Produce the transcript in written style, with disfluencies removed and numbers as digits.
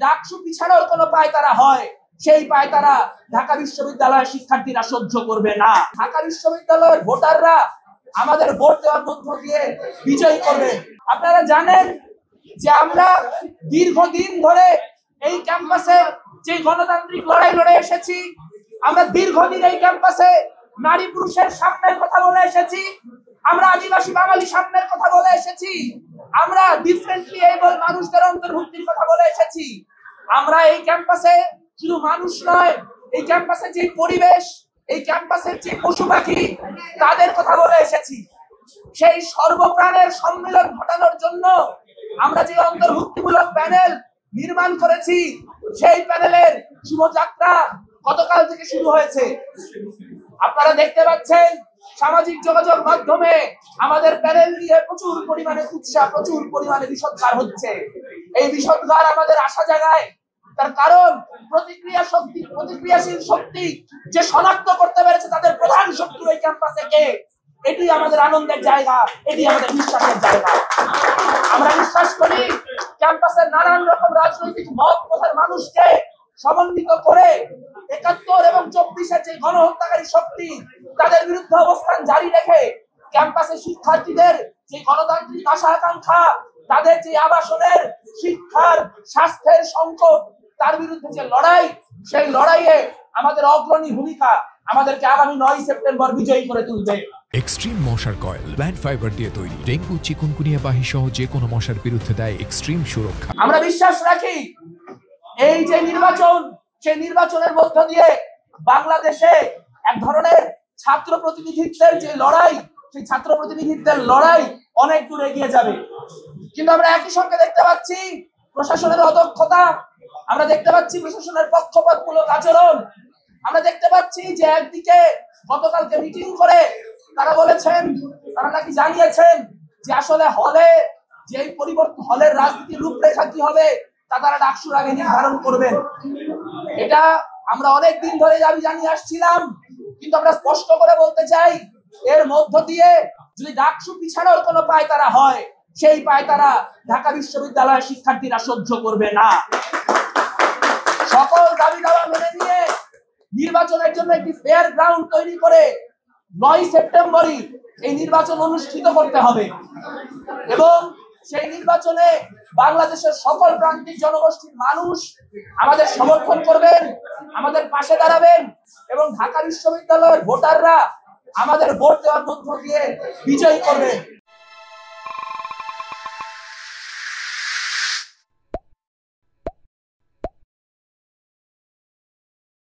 ডাকসু পিছানোর কোনো পায়তারা হয়, সেই পায়তারা ঢাকা বিশ্ববিদ্যালয়ের শিক্ষার্থীরা সহ্য করবে না। ঢাকা বিশ্ববিদ্যালয়ের ভোটাররা আমাদের ভোট দেওয়ার মধ্য দিয়ে বিজয়ী করবে। আপনারা জানেন যে আমরা দীর্ঘদিন ধরে এই ক্যাম্পাসে যে গণতান্ত্রিক লড়াই লড়ে এসেছি, আমরা দীর্ঘদিন এই ক্যাম্পাসে নারী পুরুষের সামনের কথা বলে এসেছি, আমরা আদিবাসী বাঙালি সামনের কথা বলে এসেছি, আমরা ডিফারেন্টলি এবল মানুষদের অন্তর্ভুক্তির কথা বলে এসেছি। আমরা এই ক্যাম্পাসে শুধু মানুষ নয়, এই ক্যাম্পাসের যে পরিবেশ, এই ক্যাম্পাসের যে পশু পাখি, তাদের কথা বলে এসেছি। সেই সর্বপ্রাণের সম্মেলন ঘটানোর জন্য আমরা যে অন্তর্ভুক্তিমূলক প্যানেল নির্মাণ করেছি, সেই প্যানেলের শুভযাত্রা গতকাল থেকে শুরু হয়েছে। আপনারা দেখতে পাচ্ছেন সামাজিক যোগাযোগ মাধ্যমে আমাদের প্যানেল নিয়ে প্রচুর পরিমাণে উৎসাহ, প্রচুর পরিমাণে বিষোদ্গার হচ্ছে। এই বিষোদ্গার আমাদের আশা জাগায়, তার কারণ প্রতিক্রিয়াশীল শক্তি যে শনাক্ত করতে পেরেছে তাদের প্রধান শত্রু এই ক্যাম্পাসে কে, এটি আমাদের আনন্দের জায়গা, এটি আমাদের বিশ্বাসের জায়গা। আমরা বিশ্বাস করি ক্যাম্পাসের নানান রকম রাজনৈতিক মত পথের মানুষকে সমন্বিত করে ৭১ এবং ২৪-এর যে গণহত্যাকারী শক্তি, তাদের বিরুদ্ধে অবস্থান জারি রেখে ক্যাম্পাসে শিক্ষার্থীদের যে গণতান্ত্রিক আশা আকাঙ্ক্ষা, তাদের যে আবাসনের, শিক্ষার, স্বাস্থ্যের সংকট, তার বিরুদ্ধে যে লড়াই, সেই লড়াইয়ে আমাদের অগ্রণী ভূমিকা আমাদেরকে আগামী ৯ সেপ্টেম্বর বিজয়ী করে তুলবে। এক্সট্রিম মশার কয়েল প্ল্যান্ট ফাইবার দিয়ে তৈরি, ডেঙ্গু, চিকুনগুনিয়া বাহি সহ যে কোনো মশার বিরুদ্ধে দেয় এক্সট্রিম সুরক্ষা। আমরা বিশ্বাস রাখি এই যে নির্বাচন, সেই নির্বাচনের মধ্য দিয়ে বাংলাদেশে এক ধরনের ছাত্র প্রতিনিধিত্বের যে লড়াই, সেই ছাত্র প্রতিনিধিত্বের লড়াই অনেক দূর এগিয়ে যাবে। কিন্তু আমরা একই সঙ্গে দেখতে পাচ্ছি প্রশাসনের অদক্ষতা, আমরা দেখতে পাচ্ছি প্রশাসনের পক্ষপাতমূলক আচরণ, আমরা দেখতে পাচ্ছি যে একদিকে গতকালকে মিটিং করে তারা বলেছেন, তারা নাকি জানিয়েছেন যে আসলে হলে যে পরিবর্তন, হলের রাজনীতির রূপরেখা কি হবে তা তারা ডাকসুর আগে নির্ধারণ করবেন। এটা আমরা অনেক দিন ধরে দাবি জানিয়ে আসছিলাম, কিন্তু আমরা স্পষ্ট করে বলতে চাই, এর মধ্য দিয়ে যদি ডাকসু পিছানোর কোনো পায়তারা হয়, সেই পায়তারা ঢাকা বিশ্ববিদ্যালয়ের শিক্ষার্থীরা সহ্য করবে না। সকল দাবি দাওয়া মেনে নিয়ে নির্বাচনের জন্য একটি ফেয়ার গ্রাউন্ড তৈরি করে ৯ সেপ্টেম্বরই এই নির্বাচন অনুষ্ঠিত করতে হবে এবং সেই নির্বাচনে বাংলাদেশের সকল প্রান্তিক জনগোষ্ঠীর মানুষ আমাদের সমর্থন করবেন, আমাদের পাশে দাঁড়াবেন এবং ঢাকা বিশ্ববিদ্যালয়ের ভোটাররা আমাদের ভোট দেওয়ার মধ্য দিয়ে বিজয়ী করবেন।